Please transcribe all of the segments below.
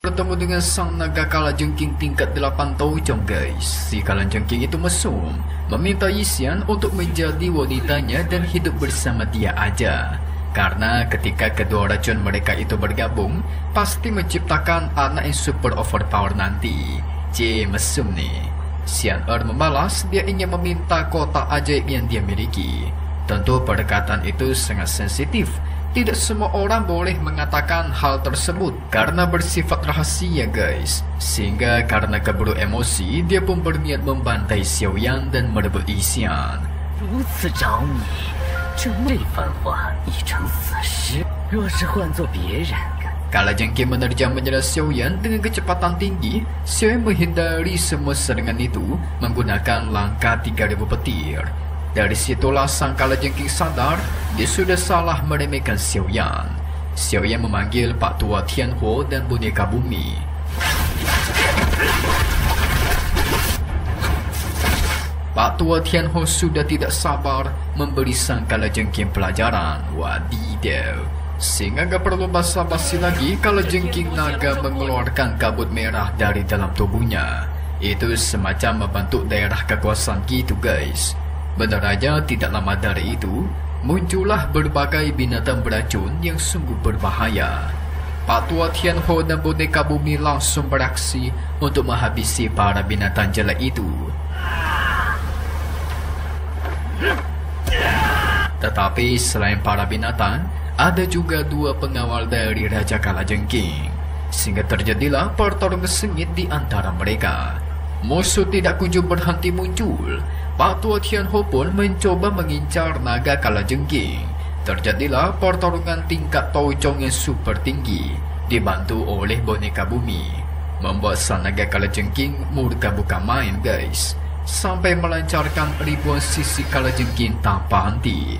bertemu dengan sang naga kalajengking tingkat 8 Taojong guys. Si kalajengking itu mesum, meminta Yixian untuk menjadi wanitanya dan hidup bersama dia aja. Karena ketika kedua racun mereka itu bergabung, pasti menciptakan anak yang super overpower nanti. Mesum nih. Xian Er membalas dia ingin meminta kotak ajaib yang dia miliki. Tentu perkataan itu sangat sensitif. Tidak semua orang boleh mengatakan hal tersebut karena bersifat rahasia guys. Sehingga karena keburu emosi, dia pun berniat membantai Xiaoyan dan merebut Yixian. Kalajengking menerjang menyerang Xiaoyan dengan kecepatan tinggi. Xiaoyan menghindari semua serangan itu menggunakan langkah 3000 petir. Dari situlah sang kalajengking sadar dia sudah salah meremehkan Xiaoyan. Xiaoyan memanggil Pak Tua Tianhuo dan boneka bumi. Pak Tua Tianhuo sudah tidak sabar memberi sang kalajengking pelajaran. Wadidaw. Sehingga gak perlu basa-basi lagi, kalajengking naga mengeluarkan kabut merah dari dalam tubuhnya. Itu semacam membentuk daerah kekuasaan gitu guys. Benar aja tidak lama dari itu, muncullah berbagai binatang beracun yang sungguh berbahaya. Pak Tua Tianhuo dan boneka bumi langsung beraksi untuk menghabisi para binatang jelek itu. Tetapi selain para binatang, ada juga dua pengawal dari Raja Kalajengking. Sehingga terjadilah pertarungan sengit di antara mereka. Musuh tidak kunjung berhenti muncul. Pak Tua Tianhuo pun mencoba mengincar naga kalajengking. Terjadilah pertarungan tingkat Taojong yang super tinggi, dibantu oleh boneka bumi. Membuat sang naga kalajengking murka bukan main guys. Sampai melancarkan ribuan sisi kalajengking tanpa henti.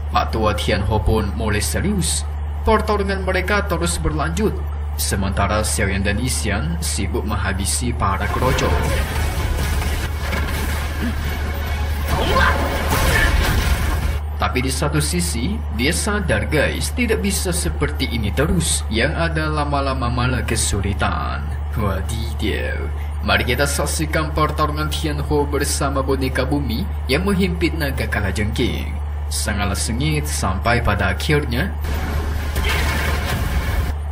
Pak Tua Tianhuo pun mulai serius. Pertarungan mereka terus berlanjut. Sementara Xiaoyan dan Yixian sibuk menghabisi para keroco. Tapi di satu sisi, dia sadar guys, tidak bisa seperti ini terus. Yang ada lama-lama malah kesulitan. Wadidaw. Mari kita saksikan pertarungan Tianhuo bersama boneka bumi yang menghimpit naga kalajengking. Sangatlah sengit sampai pada akhirnya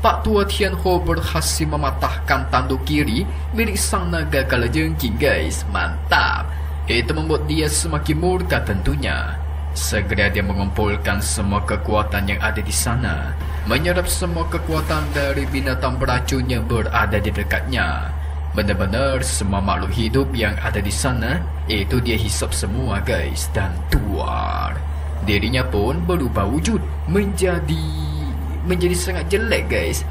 Pak Tua Tianhuo berhasil mematahkan tanduk kiri milik sang naga kalajengking guys. Mantap. Itu membuat dia semakin murka tentunya. Segera dia mengumpulkan semua kekuatan yang ada di sana, menyerap semua kekuatan dari binatang beracun yang berada di dekatnya. Benar-benar semua makhluk hidup yang ada di sana, itu dia hisap semua guys. Dan tuar, dirinya pun berubah wujud menjadi sangat jelek guys.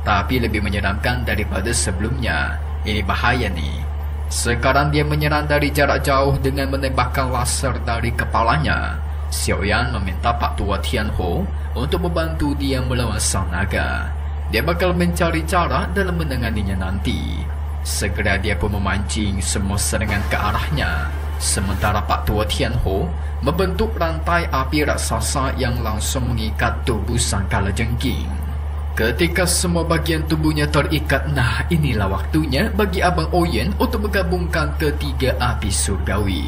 Tapi lebih menyeramkan daripada sebelumnya. Ini bahaya nih. Sekarang dia menyerang dari jarak jauh dengan menembakkan laser dari kepalanya. Xiaoyan meminta Pak Tua Tianhuo untuk membantu dia melawan sang naga. Dia bakal mencari cara dalam menanganinya nanti. Segera dia pun memancing semua serangan ke arahnya. Sementara Pak Tua Tianhuo membentuk rantai api raksasa yang langsung mengikat tubuh sang kalajengking. Ketika semua bagian tubuhnya terikat, nah inilah waktunya bagi Abang Oyen untuk menggabungkan ketiga api surgawi.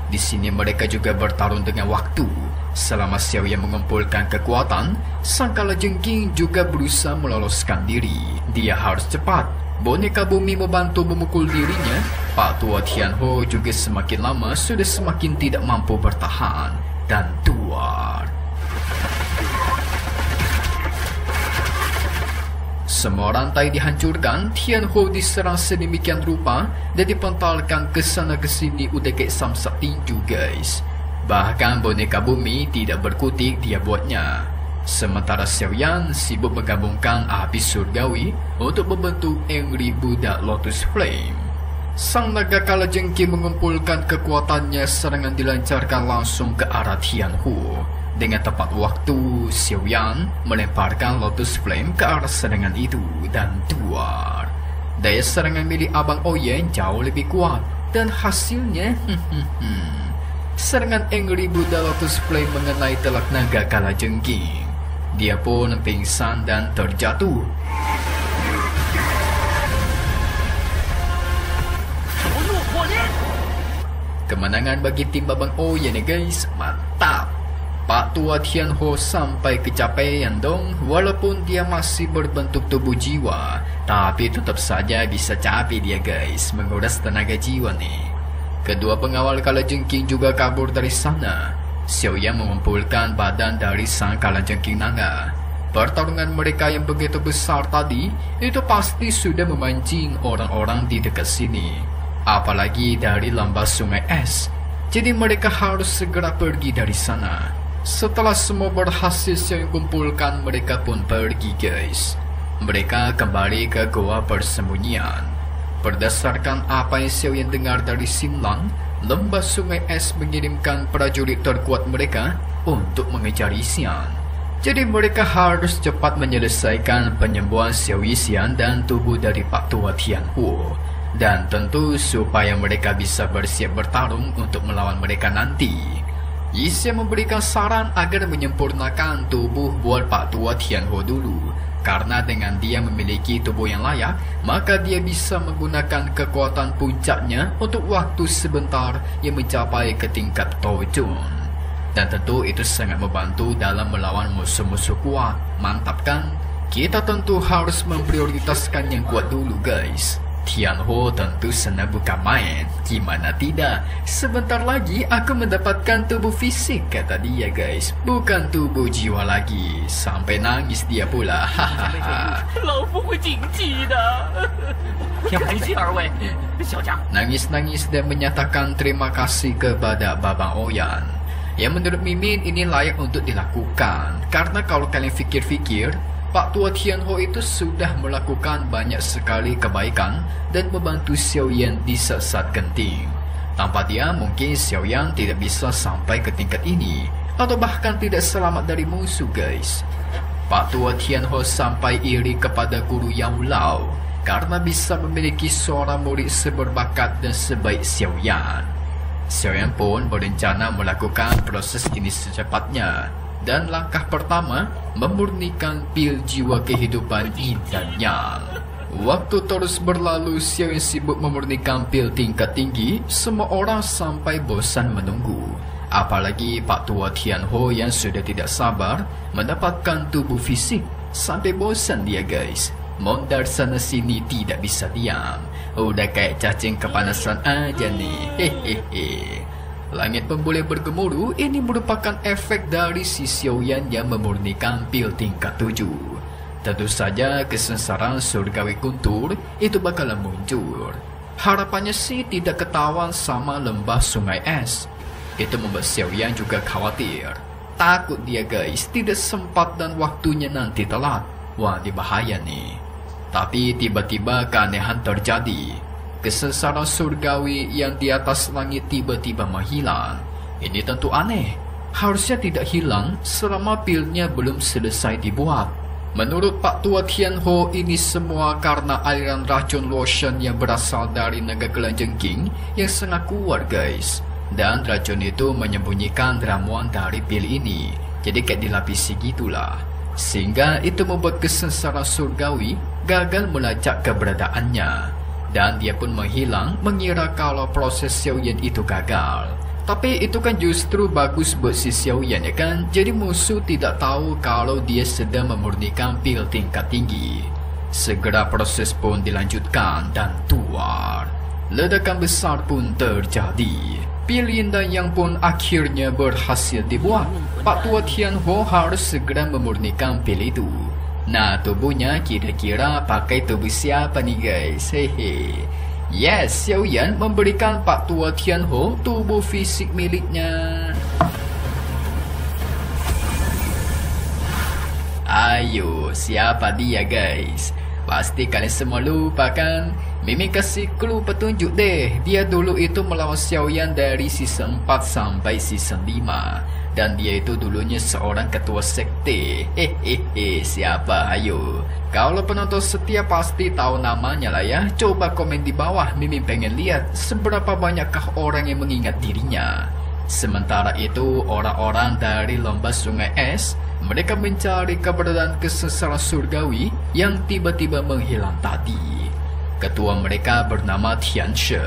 Di sini mereka juga bertarung dengan waktu. Selama Xiaoyan mengumpulkan kekuatan, sang kalajengking juga berusaha meloloskan diri. Dia harus cepat. Boneka bumi membantu memukul dirinya. Pak Tua Tianhuo juga semakin lama sudah semakin tidak mampu bertahan. Dan tuar. Semua rantai dihancurkan. Tianhuo diserang sedemikian rupa dan dipentalkan ke sana ke sini udah kayak samsak tinju guys. Bahkan boneka bumi tidak berkutik dia buatnya. Sementara Xiaoyan sibuk menggabungkan api surgawi untuk membentuk Angry Buddha Lotus Flame. Sang naga kalajengking mengumpulkan kekuatannya, serangan dilancarkan langsung ke arah Tianhuo. Dengan tepat waktu, Xiaoyan melemparkan Lotus Flame ke arah serangan itu dan duar. Daya serangan milik Abang Oyen jauh lebih kuat dan hasilnya serangan Angry Buddha Lotus Flame mengenai telak naga kalajengking. Dia pun pingsan dan terjatuh. Kemenangan bagi tim Babang Oyen ya guys, mantap. Pak Tua Tianho sampai kecapaian dong. Walaupun dia masih berbentuk tubuh jiwa, tapi tetap saja bisa capek dia guys, menguras tenaga jiwa nih. Kedua pengawal kalajengking juga kabur dari sana. Xiao Yan mengumpulkan badan dari sang kalajengking naga. Pertarungan mereka yang begitu besar tadi itu pasti sudah memancing orang-orang di dekat sini, apalagi dari lembah sungai es. Jadi mereka harus segera pergi dari sana. Setelah semua berhasil Xiao Yan kumpulkan, mereka pun pergi guys. Mereka kembali ke goa persembunyian. Berdasarkan apa yang Xiao Yan dengar dari Xinlang, lembah sungai es mengirimkan prajurit terkuat mereka untuk mengejar Xian. Jadi mereka harus cepat menyelesaikan penyembuhan Xiao Yixian dan tubuh dari Pak Tua Tianhu. Dan tentu supaya mereka bisa bersiap bertarung untuk melawan mereka nanti. Yixian memberikan saran agar menyempurnakan tubuh buat Pak Tua Tianhu dulu, karena dengan dia memiliki tubuh yang layak, maka dia bisa menggunakan kekuatan puncaknya untuk waktu sebentar yang mencapai ke tingkat Tojun. Dan tentu itu sangat membantu dalam melawan musuh-musuh kuat. Mantap kan? Kita tentu harus memprioritaskan yang kuat dulu guys. Tianho tentu senang bukan main. Gimana tidak? Sebentar lagi aku mendapatkan tubuh fisik, kata dia guys. Bukan tubuh jiwa lagi. Sampai nangis dia pula. Hahaha. Nangis-nangis dan menyatakan terima kasih kepada Babang Oyan. Yang menurut Mimin ini layak untuk dilakukan. Karena kalau kalian fikir-fikir, Pak Tua Tianho itu sudah melakukan banyak sekali kebaikan dan membantu Xiao Yan di saat genting. Tanpa dia mungkin Xiao Yan tidak bisa sampai ke tingkat ini, atau bahkan tidak selamat dari musuh guys. Pak Tua Tianho sampai iri kepada guru Yao Lao karena bisa memiliki seorang murid seberbakat dan sebaik Xiao Yan. Xiao Yan pun berencana melakukan proses ini secepatnya. Dan langkah pertama, memurnikan pil jiwa kehidupan Yin dan Yang. Waktu terus berlalu, Xiao Yan sibuk memurnikan pil tingkat tinggi. Semua orang sampai bosan menunggu. Apalagi Pak Tua Tianho yang sudah tidak sabar mendapatkan tubuh fisik. Sampai bosan dia guys. Mondar sana sini tidak bisa diam. Udah kayak cacing kepanasan aja nih. Hehehe. Langit pun boleh bergemuruh. Ini merupakan efek dari si Xiao Yan yang memurnikan pil tingkat 7. Tentu saja kesengsaraan surgawi guntur itu bakalan muncul. Harapannya sih tidak ketahuan sama lembah sungai es. Itu membuat Xiao Yan juga khawatir. Takut dia guys, tidak sempat dan waktunya nanti telat. Wah, ini bahaya nih. Tapi tiba-tiba keanehan terjadi. Kesengsaraan surgawi yang di atas langit tiba-tiba menghilang. Ini tentu aneh. Harusnya tidak hilang selama pilnya belum selesai dibuat. Menurut Pak Tua Tianho, ini semua karena aliran racun lotion yang berasal dari naga kalajengking yang sangat kuat guys. Dan racun itu menyembunyikan ramuan dari pil ini. Jadi kayak dilapisi gitulah. Sehingga itu membuat kesengsaraan surgawi gagal melacak keberadaannya. Dan dia pun menghilang mengira kalau proses Xiao Yan itu gagal. Tapi itu kan justru bagus buat si Xiao Yan ya kan. Jadi musuh tidak tahu kalau dia sedang memurnikan pil tingkat tinggi. Segera proses pun dilanjutkan dan tuar. Ledakan besar pun terjadi. Pil Yin dan Yang pun akhirnya berhasil dibuat. Pak Tua Tianho harus segera memurnikan pil itu. Nah, tubuhnya kira-kira pakai tubuh siapa nih guys? Hehe. Yes, Xiao Yan memberikan Pak Tua Tianho tubuh fisik miliknya. Ayo, siapa dia guys? Pasti kalian semua lupa kan? Mimin kasih clue petunjuk deh. Dia dulu itu melawan Xiao Yan dari season 4 sampai season 5. Dan dia itu dulunya seorang ketua sekte. Hehehe, siapa ayo? Kalau penonton setia pasti tahu namanya lah ya. Coba komen di bawah, Mimin pengen lihat seberapa banyakkah orang yang mengingat dirinya. Sementara itu, orang-orang dari lomba sungai es, mereka mencari keberadaan kesesaran surgawi yang tiba-tiba menghilang tadi. Ketua mereka bernama Tian She.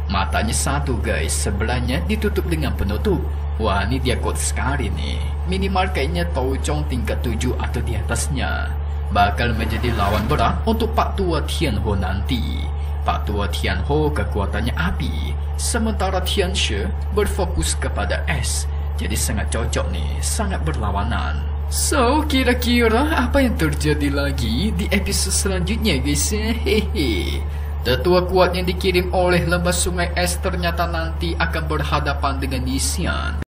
Matanya satu guys, sebelahnya ditutup dengan penutup. Wah, ini dia kuat sekali nih. Minimal kayaknya Touchong tingkat 7 atau di atasnya. Bakal menjadi lawan berat untuk Pak Tua Tianho nanti. Pak Tua Tianho kekuatannya api, sementara Tian She berfokus kepada es. Jadi sangat cocok nih, sangat berlawanan. So, kira-kira apa yang terjadi lagi di episode selanjutnya guys? Hehe. Tetua kuat yang dikirim oleh lembah sungai es ternyata nanti akan berhadapan dengan Nisian.